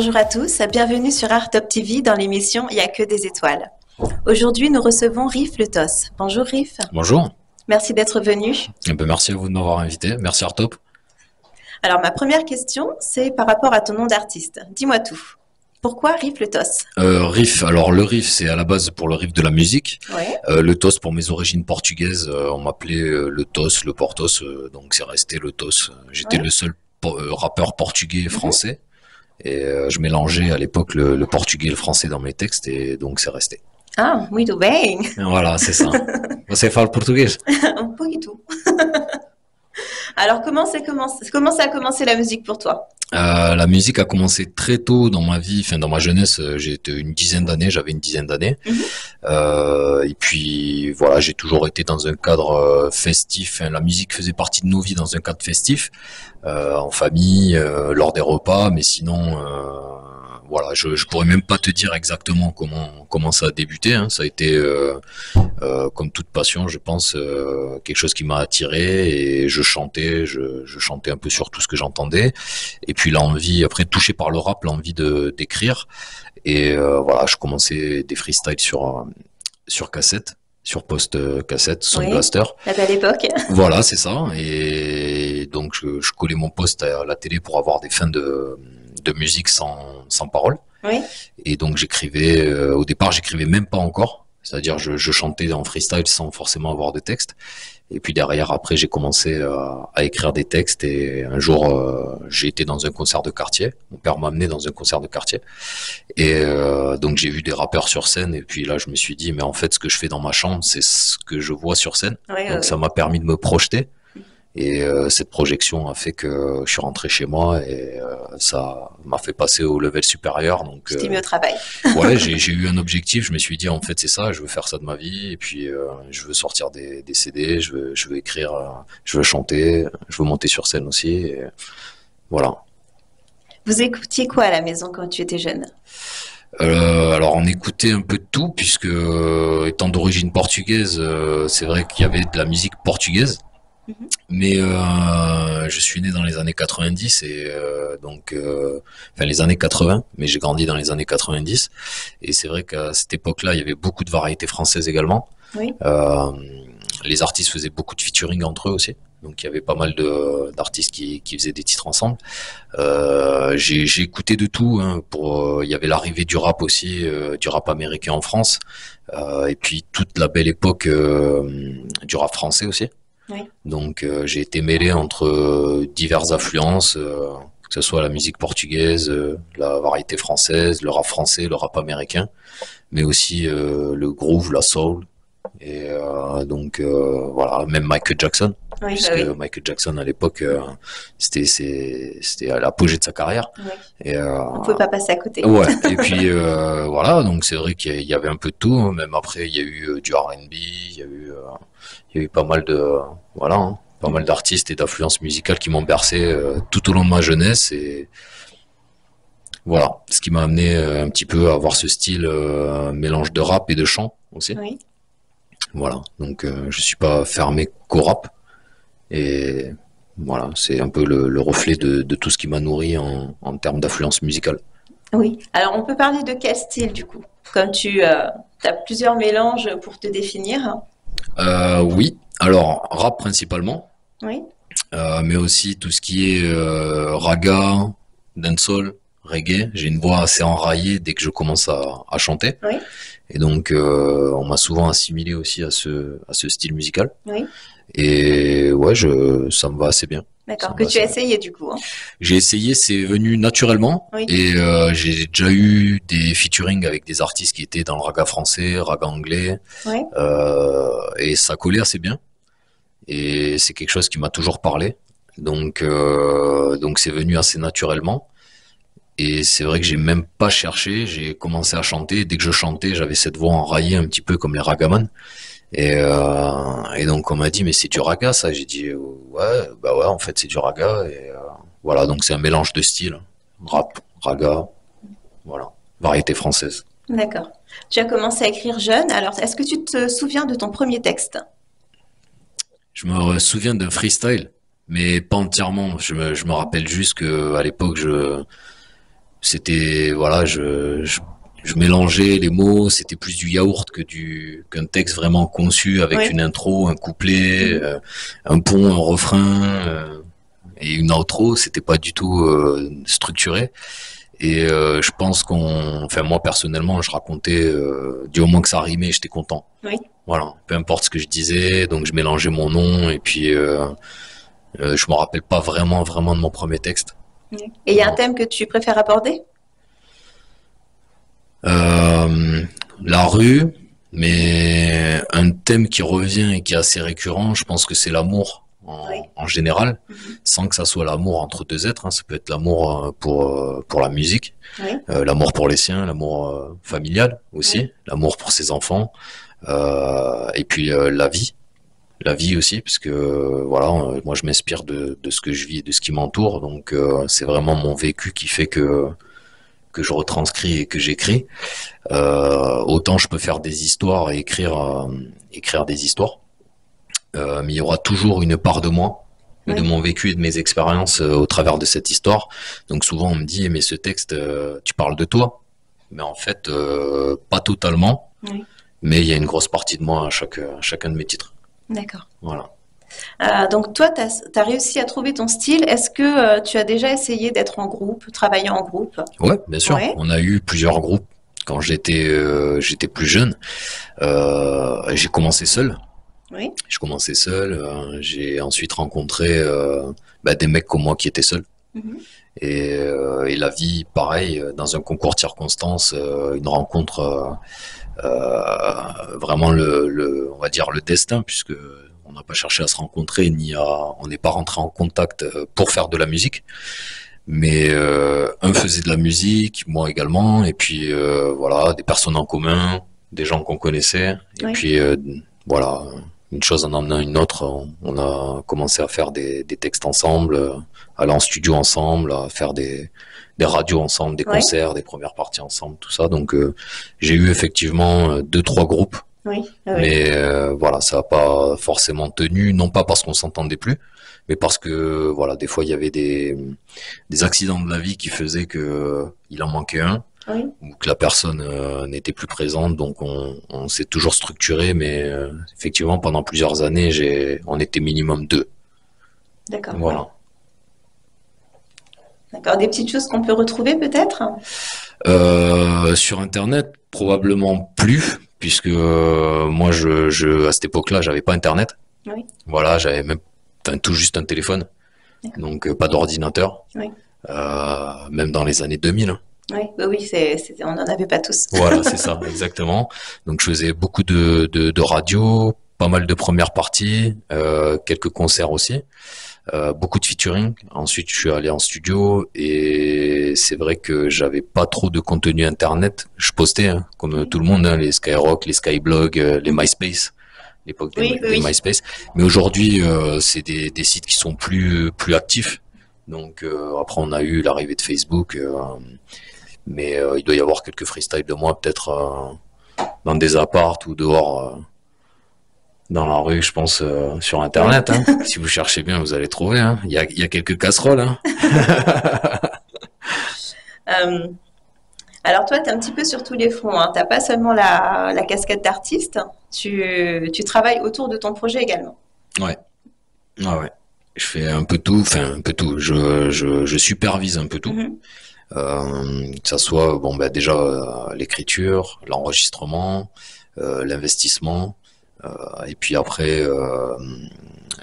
Bonjour à tous, bienvenue sur Art Top TV dans l'émission Il n'y a que des étoiles. Aujourd'hui, nous recevons Riff Le Tos. Bonjour Riff. Bonjour. Merci d'être venu. Eh ben, merci à vous de m'avoir invité. Merci Artop. Alors, ma première question, c'est par rapport à ton nom d'artiste. Dis-moi tout. Pourquoi Riff Le Tos? Riff, alors le riff c'est à la base pour le riff de la musique. Ouais. Le tos pour mes origines portugaises, on m'appelait le tos, le portos, donc c'est resté le tos. J'étais Ouais. le seul rappeur portugais et français. Et je mélangeais à l'époque le portugais et le français dans mes textes et donc c'est resté. Ah, muito bem. Et voilà, c'est ça. Você fala português? Un poquito. Alors, comment ça a commencé la musique pour toi? La musique a commencé très tôt dans ma vie, enfin dans ma jeunesse, j'étais j'avais une dizaine d'années. Mhm. Et puis voilà, j'ai toujours été dans un cadre festif. Enfin, la musique faisait partie de nos vies dans un cadre festif, en famille, lors des repas. Mais sinon, voilà, je pourrais même pas te dire exactement comment ça a débuté. Hein. Ça a été comme toute passion, je pense, quelque chose qui m'a attiré et je chantais un peu sur tout ce que j'entendais. Et puis l'envie, après touché par le rap, l'envie d'écrire. Et voilà, je commençais des freestyles sur cassette, sur post-cassette, Sound Oui, Blaster. la belle époque. Voilà, c'est ça. Et donc je collais mon poste à la télé pour avoir des fins de musique sans parole. Oui. Et donc j'écrivais, au départ j'écrivais même pas encore. C'est-à-dire je chantais en freestyle sans forcément avoir de texte. Et puis derrière, après, j'ai commencé à écrire des textes. Et un jour, j'ai été dans un concert de quartier. Mon père m'a amené dans un concert de quartier. Et donc j'ai vu des rappeurs sur scène. Et puis là, je me suis dit, mais en fait, ce que je fais dans ma chambre, c'est ce que je vois sur scène. Oui, Donc ça m'a permis de me projeter. Et cette projection a fait que je suis rentré chez moi et ça m'a fait passer au level supérieur. Donc tu t'es mis au travail. ouais, j'ai eu un objectif. Je me suis dit en fait c'est ça, je veux faire ça de ma vie. Et puis je veux sortir des CD, je veux écrire, je veux chanter, je veux monter sur scène aussi. Et voilà. Vous écoutiez quoi à la maison quand tu étais jeune? Alors on écoutait un peu de tout puisque étant d'origine portugaise, c'est vrai qu'il y avait de la musique portugaise. Mhm. Mais je suis né dans les années 90 et enfin les années 80, mais j'ai grandi dans les années 90 et c'est vrai qu'à cette époque-là, il y avait beaucoup de variétés françaises également. Oui. Euh, les artistes faisaient beaucoup de featuring entre eux aussi. Donc il y avait pas mal d'artistes qui faisaient des titres ensemble. J'ai écouté de tout. Hein, il y avait l'arrivée du rap aussi, du rap américain en France, et puis toute la belle époque du rap français aussi. Oui. Donc j'ai été mêlé entre diverses affluences, que ce soit la musique portugaise, la variété française, le rap français, le rap américain, mais aussi le groove, la soul. Et voilà, même Michael Jackson, Oui, bah puisque oui. Michael Jackson à l'époque, c'était à l'apogée de sa carrière. Oui. Et On ne pouvait pas passer à côté. ouais, et puis voilà, donc c'est vrai qu'il y avait un peu de tout. Hein. Même après, il y a eu du R&B, il y a eu pas mal de voilà, hein, pas mal d'artistes et d'influences musicales qui m'ont bercé tout au long de ma jeunesse et voilà, ce qui m'a amené un petit peu à avoir ce style mélange de rap et de chant aussi. Oui. Voilà, donc je suis pas fermé qu'au rap et voilà, c'est un peu le reflet de tout ce qui m'a nourri en termes d'influence musicale. Oui. Alors, on peut parler de quel style du coup? Comme tu as plusieurs mélanges pour te définir. Oui, alors rap principalement, Oui. mais aussi tout ce qui est raga, dancehall, reggae. J'ai une voix assez enraillée dès que je commence à chanter. Oui. Et donc, on m'a souvent assimilé aussi à ce style musical. Oui. Et ouais, ça me va assez bien. Ça D'accord. me Que va tu as assez bien. essayé du coup. Hein. J'ai essayé, c'est venu naturellement. Oui. Et j'ai déjà eu des featuring avec des artistes qui étaient dans le raga français, raga anglais. Oui. Et ça collait assez bien. Et c'est quelque chose qui m'a toujours parlé. Donc c'est venu assez naturellement. Et c'est vrai que j'ai même pas cherché, j'ai commencé à chanter. Dès que je chantais, j'avais cette voix enraillée un petit peu comme les ragaman. Et donc on m'a dit mais c'est du raga ça. J'ai dit ouais bah ouais en fait c'est du raga. Et voilà donc c'est un mélange de styles, rap, raga, voilà, variété française. D'accord. Tu as commencé à écrire jeune. Alors, est-ce que tu te souviens de ton premier texte? Je me souviens d'un freestyle, mais pas entièrement. Je me rappelle juste que à l'époque C'était, voilà, je mélangeais les mots, c'était plus du yaourt qu'un texte vraiment conçu avec Oui. une intro, un couplet, Mhm. un pont, un refrain et une outro. C'était pas du tout structuré. Et je pense enfin moi personnellement, je racontais du moment que ça rimait, j'étais content. Oui. Voilà, peu importe ce que je disais, donc je mélangeais mon nom et puis je me rappelle pas vraiment de mon premier texte. Oui. Et il y a un Non. thème que tu préfères aborder? Euh, la rue, mais un thème qui revient et qui est assez récurrent, je pense que c'est l'amour Oui. en général, Mhm. sans que ça soit l'amour entre deux êtres. Hein. Ça peut être l'amour pour la musique, Oui. l'amour pour les siens, l'amour familial Oui. aussi, l'amour pour ses enfants, et puis la vie aussi, parce que voilà, moi je m'inspire de ce que je vis, et de ce qui m'entoure, donc c'est vraiment mon vécu qui fait que je retranscris et que j'écris. Autant je peux faire des histoires et écrire des histoires, mais il y aura toujours une part de moi et de Oui. mon vécu et de mes expériences au travers de cette histoire. Donc souvent on me dit mais ce texte tu parles de toi, mais en fait pas totalement, Oui. mais il y a une grosse partie de moi à chacun de mes titres. D'accord. Voilà. Donc toi, tu as réussi à trouver ton style. Est-ce que tu as déjà essayé d'être en groupe, travailler en groupe? Ouais, bien sûr. Ouais. On a eu plusieurs groupes quand j'étais plus jeune. J'ai commencé seul. Oui. Je commençais seul. J'ai ensuite rencontré des mecs comme moi qui étaient seuls. Mhm. Et la vie, pareil, dans un concours de circonstances, une rencontre, vraiment on va dire le destin, puisque on n'a pas cherché à se rencontrer, on n'est pas rentré en contact pour faire de la musique. Mais un faisait de la musique, moi également, et puis voilà, des personnes en commun, des gens qu'on connaissait, et Oui. puis voilà, une chose en amenant une autre, on a commencé à faire des textes ensemble, aller en studio ensemble, à faire des radios ensemble, des Oui. concerts, des premières parties ensemble, tout ça. Donc j'ai eu effectivement deux, trois groupes, Oui. Oui. mais voilà, ça n'a pas forcément tenu, non pas parce qu'on s'entendait plus, mais parce que voilà, des fois il y avait des accidents de la vie qui faisaient que il en manquait un Oui. ou que la personne n'était plus présente, donc on s'est toujours structuré, mais effectivement pendant plusieurs années on était minimum deux. D'accord. Oui. Voilà. D'accord. Des petites choses qu'on peut retrouver peut-être? Sur internet probablement plus, puisque moi à cette époque-là j'avais pas internet. Oui. Voilà, j'avais même enfin, tout juste un téléphone, D'accord. donc pas d'ordinateur, Oui. même dans les années 2000. Hein. Oui. Bah oui, on n'en avait pas tous. Voilà, c'est ça, exactement. Donc je faisais beaucoup de radio, pas mal de premières parties, quelques concerts aussi, beaucoup de featuring. Ensuite, je suis allé en studio et c'est vrai que j'avais pas trop de contenu internet. Je postais, hein, comme Oui. tout le monde, hein, les Skyrock, les Skyblog, les MySpace, l'époque Oui. des Oui. MySpace. Mais aujourd'hui, c'est des sites qui sont plus actifs. Donc après, on a eu l'arrivée de Facebook. Mais il doit y avoir quelques freestyles de moi, peut-être dans des apparts ou dehors dans la rue, je pense, sur Oui. Internet. Hein. Si vous cherchez bien, vous allez trouver. Hein. Il y a quelques casseroles. Hein. Euh, alors toi, tu es un petit peu sur tous les fronts. Hein. Tu n'as pas seulement la casquette d'artiste, tu travailles autour de ton projet également. Ouais. Ah ouais. Je fais un peu tout, enfin un peu tout. Je supervise un peu tout. Mhm. Que ça soit bon bah déjà l'écriture, l'enregistrement, l'investissement, et puis après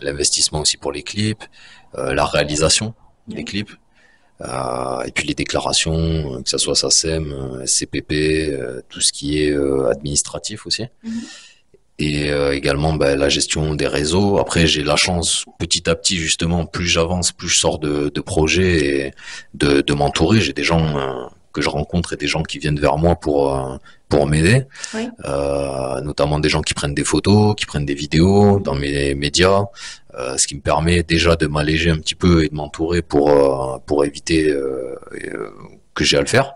l'investissement aussi pour les clips, la réalisation des Oui. clips, et puis les déclarations, que ça soit SACEM, SCPP, tout ce qui est administratif aussi. Mhm. Et également la gestion des réseaux. Après, j'ai la chance petit à petit, justement, plus j'avance, plus je sors de projets et de m'entourer. J'ai des gens que je rencontre et des gens qui viennent vers moi pour m'aider, Oui. notamment des gens qui prennent des photos, qui prennent des vidéos dans mes médias, ce qui me permet déjà de m'alléger un petit peu et de m'entourer pour éviter que j'ai à le faire.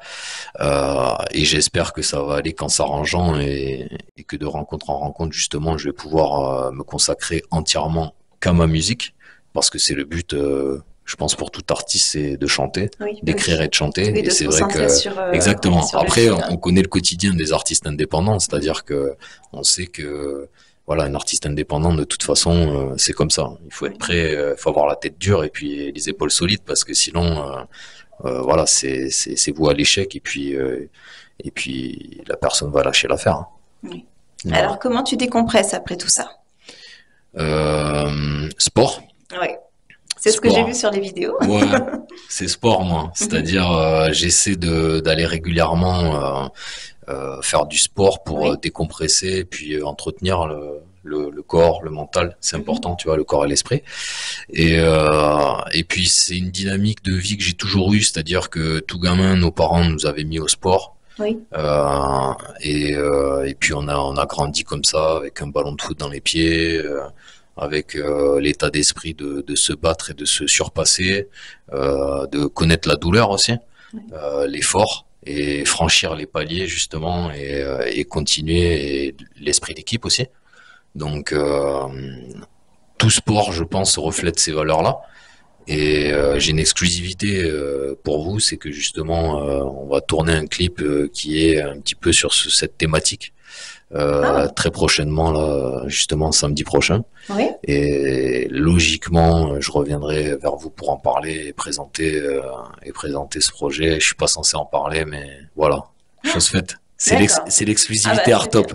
Et j'espère que ça va aller qu'en s'arrangeant et que de rencontre en rencontre, justement, je vais pouvoir me consacrer entièrement qu'à ma musique, parce que c'est le but je pense pour tout artiste, c'est de chanter, Oui, d'écrire oui. et de chanter. Oui, Et de se c'est vrai concentrer que, oui, exactement. sur le Après, fil. on connaît le quotidien des artistes indépendants, c'est-à-dire que on sait que, voilà, un artiste indépendant, de toute façon, c'est comme ça. Il faut être Oui. prêt, il faut avoir la tête dure et puis les épaules solides parce que sinon, voilà, c'est vous à l'échec et puis la personne va lâcher l'affaire, hein. Oui. Voilà. Alors, comment tu décompresses après tout ça? Sport, Oui. C'est ce que j'ai vu sport. sur les vidéos. Ouais, c'est sport, moi. Mhm. C'est-à-dire, j'essaie d'aller régulièrement faire du sport pour Oui. décompresser et puis entretenir le corps, le mental. C'est Mhm. important, tu vois, le corps et l'esprit. Et puis, c'est une dynamique de vie que j'ai toujours eue, c'est-à-dire que tout gamin, nos parents nous avaient mis au sport. Oui. Euh, et puis on a grandi comme ça, avec un ballon de foot dans les pieds, avec l'état d'esprit de se battre et de se surpasser, de connaître la douleur aussi, Oui. l'effort et franchir les paliers justement et continuer et l'esprit d'équipe aussi. Donc tout sport, je pense, reflète ces valeurs-là. Et j'ai une exclusivité pour vous, c'est que justement, on va tourner un clip qui est un petit peu sur cette thématique Ah, très prochainement, là, justement samedi prochain. oui. Et logiquement, je reviendrai vers vous pour en parler et présenter ce projet. Je suis pas censé en parler, mais voilà, chose faite. D'accord. C'est Ah bah l'exclusivité c'est bien. Artop.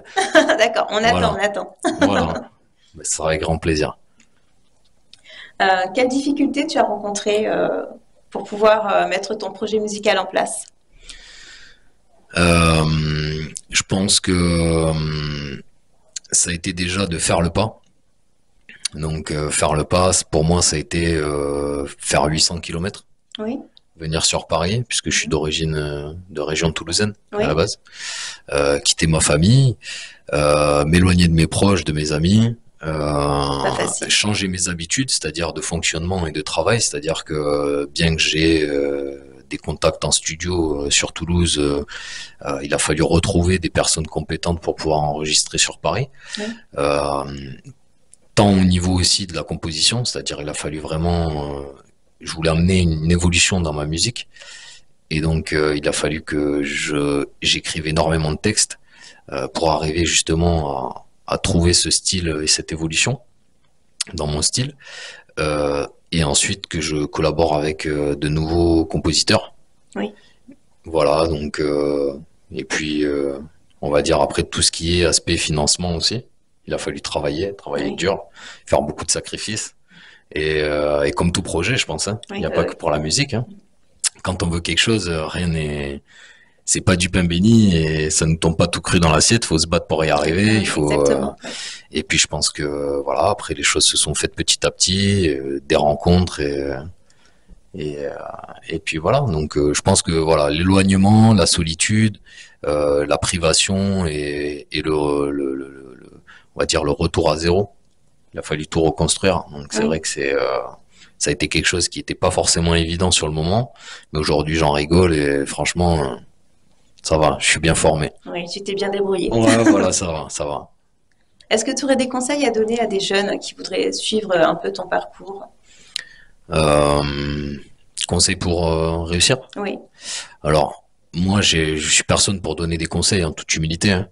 D'accord, on attend, on Voilà, attend. voilà. Mais ça sera avec grand plaisir. Quelles difficultés tu as rencontrées pour pouvoir mettre ton projet musical en place? Je pense que ça a été déjà de faire le pas. Donc faire le pas, pour moi, ça a été faire 800 kilomètres, Oui. venir sur Paris, puisque je suis Mhm. d'origine de région toulousaine à la Oui. base, quitter ma famille, m'éloigner de mes proches, de mes amis, Pas facile. changer mes habitudes, c'est-à-dire de fonctionnement et de travail, c'est-à-dire que bien que j'ai des contacts en studio sur Toulouse, il a fallu retrouver des personnes compétentes pour pouvoir enregistrer sur Paris. Oui. Euh, Tant au niveau aussi de la composition, c'est-à-dire il a fallu vraiment, je voulais amener une évolution dans ma musique, et donc il a fallu que j'écrive énormément de textes pour arriver justement à trouver ce style et cette évolution dans mon style, et ensuite que je collabore avec de nouveaux compositeurs. Oui. Voilà, donc et puis on va dire après tout ce qui est aspect financement aussi. Il a fallu travailler Oui. dur, faire beaucoup de sacrifices. Et comme tout projet, je pense, hein, il n'y Oui. a pas que pour la musique, hein. Quand on veut quelque chose, c'est pas du pain béni et ça ne tombe pas tout cru dans l'assiette. Faut se battre pour y arriver. Oui, exactement. Oui. Et puis je pense que voilà, après les choses se sont faites petit à petit, des rencontres et, euh, et puis voilà. Donc je pense que voilà, l'éloignement, la solitude, la privation et on va dire le retour à zéro. Il a fallu tout reconstruire. Donc c'est Oui. vrai que ça a été quelque chose qui n'était pas forcément évident sur le moment, mais aujourd'hui j'en rigole et franchement ça va, je suis bien formé. Oui, tu t'es bien débrouillé. Ouais, voilà, ça va, ça va. Est-ce que tu aurais des conseils à donner à des jeunes qui voudraient suivre un peu ton parcours? Euh, Conseil pour réussir. Oui. Alors moi je suis personne pour donner des conseils en toute humilité, hein.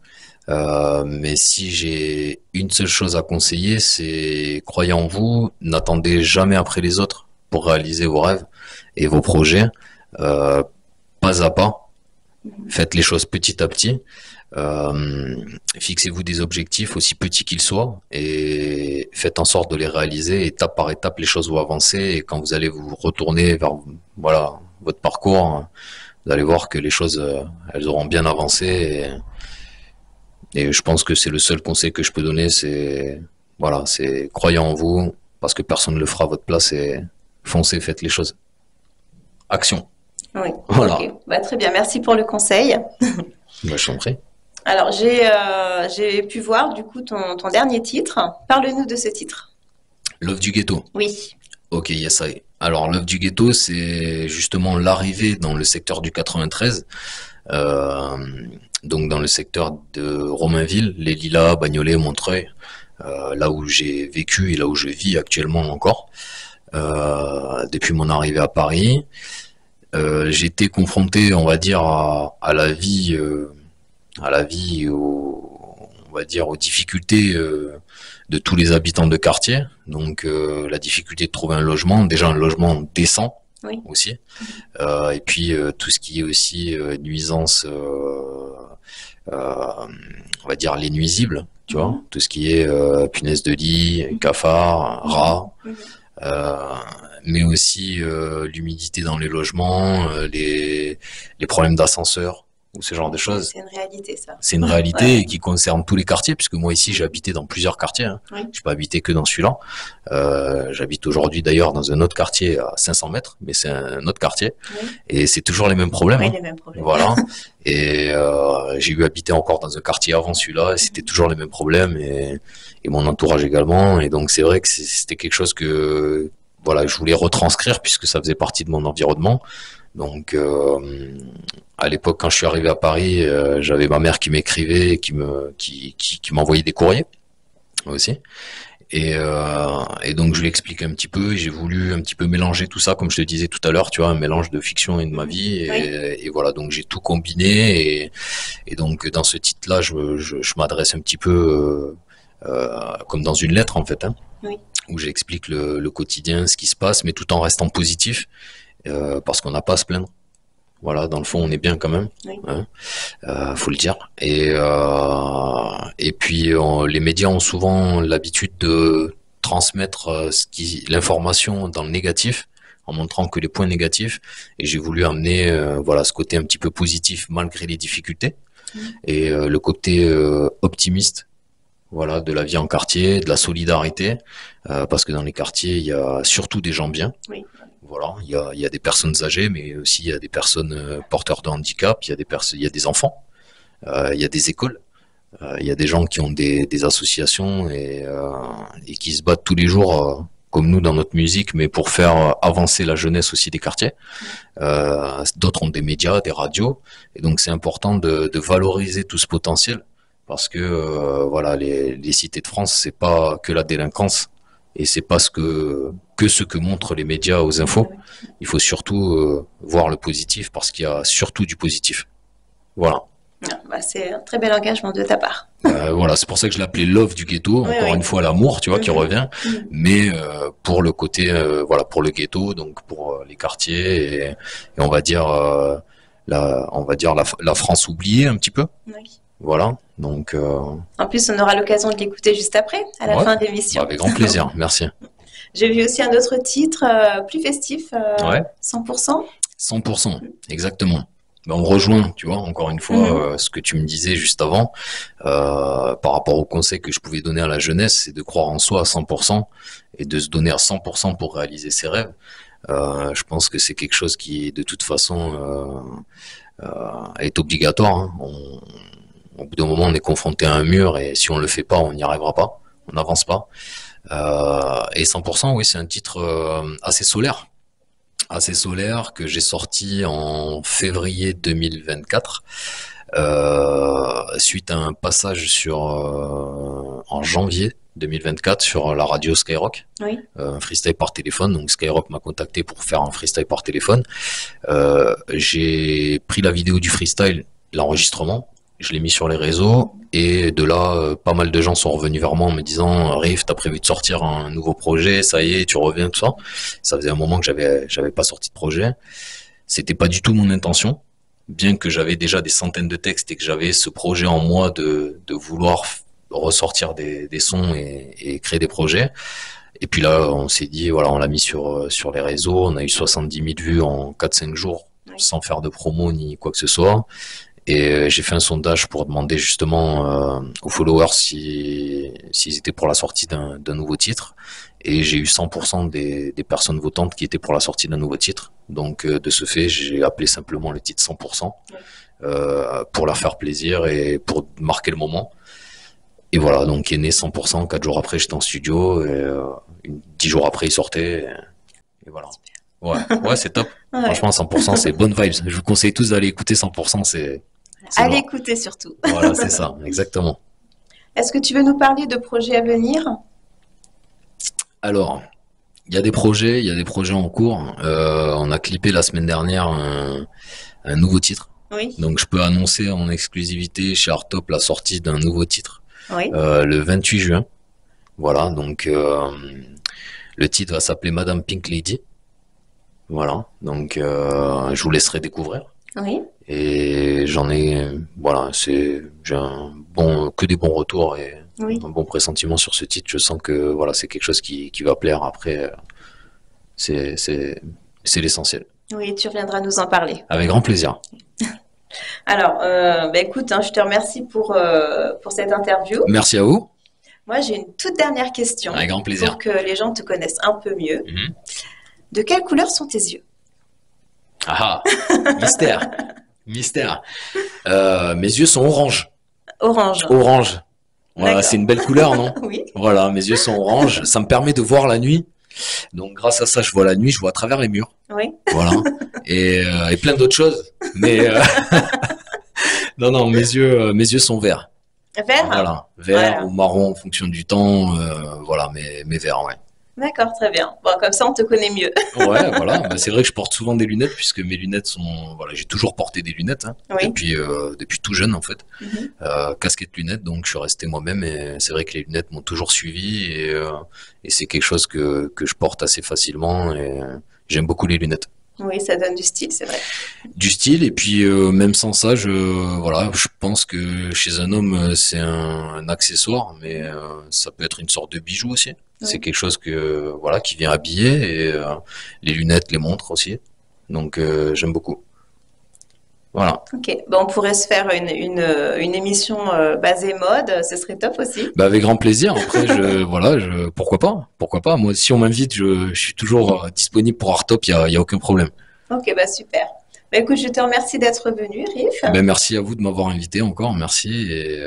Mais si j'ai une seule chose à conseiller, c'est croyez en vous, n'attendez jamais après les autres pour réaliser vos rêves et vos projets, euh, pas à pas. Faites les choses petit à petit. Euh, Fixez-vous des objectifs aussi petits qu'ils soient et faites en sorte de les réaliser. Étape par étape, les choses vont avancer et quand vous allez vous retourner vers voilà votre parcours, vous allez voir que les choses elles auront bien avancé. Et je pense que c'est le seul conseil que je peux donner, c'est voilà, c'est croyez en vous parce que personne ne le fera à votre place et foncez, faites les choses. Action. Oui. Voilà. Ok. Bah, très bien. Merci pour le conseil. Bah, je t'en prie. Alors, j'ai pu voir du coup ton dernier titre. Parle-nous de ce titre. L'œuf du ghetto. Oui. Ok, yes, I. Alors, l'œuf du ghetto, c'est justement l'arrivée dans le secteur du 93, euh, donc dans le secteur de Romainville, les Lilas, Bagnolet, Montreuil, là où j'ai vécu et là où je vis actuellement encore. depuis mon arrivée à Paris. J'ai été confronté, on va dire, à la vie, on va dire, aux difficultés de tous les habitants de quartier. Donc, la difficulté de trouver un logement, déjà un logement décent Oui. aussi, et puis tout ce qui est aussi nuisance, on va dire les nuisibles, tu vois, tout ce qui est punaise de lit, cafards, rats. Mhm. Euh, mais aussi l'humidité dans les logements, les problèmes d'ascenseur ou ce genre de choses. C'est une réalité, ça. C'est une réalité qui concerne tous les quartiers, puisque moi ici j'ai habité dans plusieurs quartiers. Hein. Oui. Je n'ai pas habité que dans celui-là. J'habite aujourd'hui d'ailleurs dans un autre quartier à 500 mètres, mais c'est un autre quartier. Oui. Et c'est toujours les mêmes problèmes. Oui, hein. les mêmes problèmes. Voilà. Et j'ai eu habité encore dans un quartier avant celui-là, et c'était toujours les mêmes problèmes, et mon entourage également. Et donc c'est vrai que c'était quelque chose que voilà, je voulais retranscrire puisque ça faisait partie de mon environnement. Donc à l'époque, quand je suis arrivé à Paris, j'avais ma mère qui m'écrivait, et qui m'envoyait des courriers aussi. Et donc je lui explique un petit peu, et j'ai voulu un petit peu mélanger tout ça, comme je te disais tout à l'heure, tu vois, un mélange de fiction et de ma vie. Et voilà, donc j'ai tout combiné. Et donc dans ce titre-là, je m'adresse un petit peu comme dans une lettre en fait, hein, Oui. où j'explique le quotidien, ce qui se passe, mais tout en restant positif, parce qu'on n'a pas à se plaindre. Voilà, dans le fond, on est bien quand même, Oui. hein, faut le dire. Et puis, les médias ont souvent l'habitude de transmettre l'information dans le négatif, en montrant que les points négatifs. Et j'ai voulu amener, voilà, ce côté un petit peu positif malgré les difficultés, et le côté optimiste. Voilà, de la vie en quartier, de la solidarité, parce que dans les quartiers, il y a surtout des gens bien. Oui. Voilà, il y a des personnes âgées, mais aussi il y a des personnes porteurs de handicap, il y a des enfants, il y a des écoles, il y a des gens qui ont des associations, et qui se battent tous les jours, comme nous dans notre musique, mais pour faire avancer la jeunesse aussi des quartiers. D'autres ont des médias, des radios, et donc c'est important de valoriser tout ce potentiel, parce que voilà, les cités de France, c'est pas que la délinquance, et c'est pas ce que montrent les médias aux infos. Il faut surtout voir le positif, parce qu'il y a surtout du positif. Voilà. Ah, bah, c'est un très bel engagement de ta part. Voilà, c'est pour ça que je l'appelais Love du ghetto, Oui, encore oui. une fois l'amour, tu vois, qui revient, mais pour le côté, voilà, pour le ghetto, donc pour les quartiers, et on va dire, la France oubliée un petit peu. Oui. Voilà, donc En plus, on aura l'occasion de l'écouter juste après, à la ouais, fin de l'émission. avec grand plaisir, merci. J'ai vu aussi un autre titre plus festif, Ouais. 100%. 100%, exactement. Ben, on rejoint, tu vois, encore une fois, ce que tu me disais juste avant, par rapport au conseil que je pouvais donner à la jeunesse, c'est de croire en soi à 100%, et de se donner à 100% pour réaliser ses rêves. Je pense que c'est quelque chose qui, de toute façon, est obligatoire. Hein. Au bout d'un moment, on est confronté à un mur, et si on le fait pas, on n'y arrivera pas, on n'avance pas. Et 100%, oui, c'est un titre assez solaire, que j'ai sorti en février 2024, suite à un passage en janvier 2024 sur la radio Skyrock, Oui. un freestyle par téléphone. Donc Skyrock m'a contacté pour faire un freestyle par téléphone. J'ai pris la vidéo du freestyle, l'enregistrement, je l'ai mis sur les réseaux, et de là, pas mal de gens sont revenus vers moi en me disant: Riff, t'as prévu de sortir un nouveau projet, ça y est, tu reviens, tout ça. Ça faisait un moment que j'avais pas sorti de projet. C'était pas du tout mon intention, bien que j'avais déjà des centaines de textes, et que j'avais ce projet en moi de vouloir ressortir des sons, et créer des projets. Et puis là, on s'est dit, voilà, on l'a mis sur les réseaux, on a eu 70 000 vues en 4-5 jours, sans faire de promo ni quoi que ce soit. Et j'ai fait un sondage pour demander justement aux followers s'ils étaient pour la sortie d'un nouveau titre. Et j'ai eu 100% des personnes votantes qui étaient pour la sortie d'un nouveau titre. Donc de ce fait, j'ai appelé simplement le titre 100%, pour leur faire plaisir et pour marquer le moment. Et voilà, donc il est né 100%. 4 jours après, j'étais en studio, et 10 jours après, il sortait. Et voilà. Ouais, c'est top. Ouais. Franchement, 100%, c'est bonne vibes. Je vous conseille tous d'aller écouter 100%, c'est Allez bon. écouter surtout. Voilà, c'est ça, exactement. Est-ce que tu veux nous parler de projets à venir? Alors, Il y a il y a des projets en cours. On a clippé la semaine dernière un nouveau titre. Oui, Donc je peux annoncer en exclusivité chez Artop la sortie d'un nouveau titre oui. le 28 juin. Voilà, donc le titre va s'appeler Madame Pink Lady. Voilà, donc je vous laisserai découvrir. Oui, Et voilà, j'ai que des bons retours et oui, un bon pressentiment sur ce titre. Je sens que voilà, c'est quelque chose qui va plaire. Après, c'est, c'est, c'est l'essentiel. oui, tu reviendras nous en parler. Avec grand plaisir. Alors, bah, écoute, hein, je te remercie pour cette interview. Merci à vous. Moi, j'ai une toute dernière question Avec grand plaisir. pour que les gens te connaissent un peu mieux. Mhm. De quelle couleur sont tes yeux? Ah, mystère, mystère. Mes yeux sont orange. Orange. Orange. Voilà, D'accord. c'est une belle couleur, non? Oui, Voilà, mes yeux sont orange. Ça me permet de voir la nuit. Donc, grâce à ça, je vois la nuit, je vois à travers les murs. oui. Voilà. Et plein d'autres choses. Mais non, non, mes yeux sont verts. Vert? Voilà, vert Voilà. ou marron en fonction du temps. Voilà, mais verts, ouais. D'accord, très bien. Bon, comme ça, on te connaît mieux. Ouais, voilà. Bah, c'est vrai que je porte souvent des lunettes puisque mes lunettes voilà, j'ai toujours porté des lunettes hein, Oui. depuis tout jeune en fait. Mhm. Casquette lunettes, donc je suis resté moi-même et c'est vrai que les lunettes m'ont toujours suivi et c'est quelque chose que je porte assez facilement et j'aime beaucoup les lunettes. Oui, ça donne du style, c'est vrai. Du style et puis même sans ça voilà je pense que chez un homme c'est un accessoire mais ça peut être une sorte de bijou aussi c'est Oui. quelque chose que voilà qui vient habiller et les lunettes les montres aussi donc j'aime beaucoup voilà Ok. Bon, on pourrait se faire une émission basée mode, ce serait top aussi. bah avec grand plaisir après voilà pourquoi pas moi si on m'invite je suis toujours disponible pour Artop il y a aucun problème. Ok, bah super. Bah, écoute, je te remercie d'être venu, Riff. Ben merci à vous de m'avoir invité encore merci et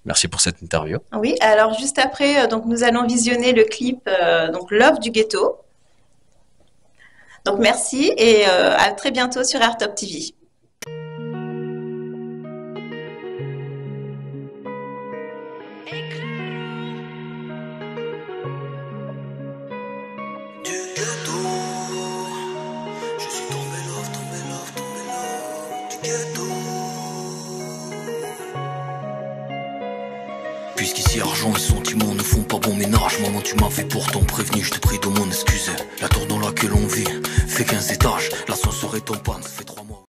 merci pour cette interview. Oui, alors juste après, donc nous allons visionner le clip donc Love du ghetto. Donc merci et à très bientôt sur Airtop TV. Du ghetto, je suis tombé love, tombé love, tombé love. Du ghetto. Puisqu'ici argent et sentiments ne font pas bon ménage. Maman tu m'avais pourtant prévenu, je te prie de m'en excuser. La tour dans laquelle on vit fait 15 étages. L'ascenseur est en panne, ça fait 3 mois.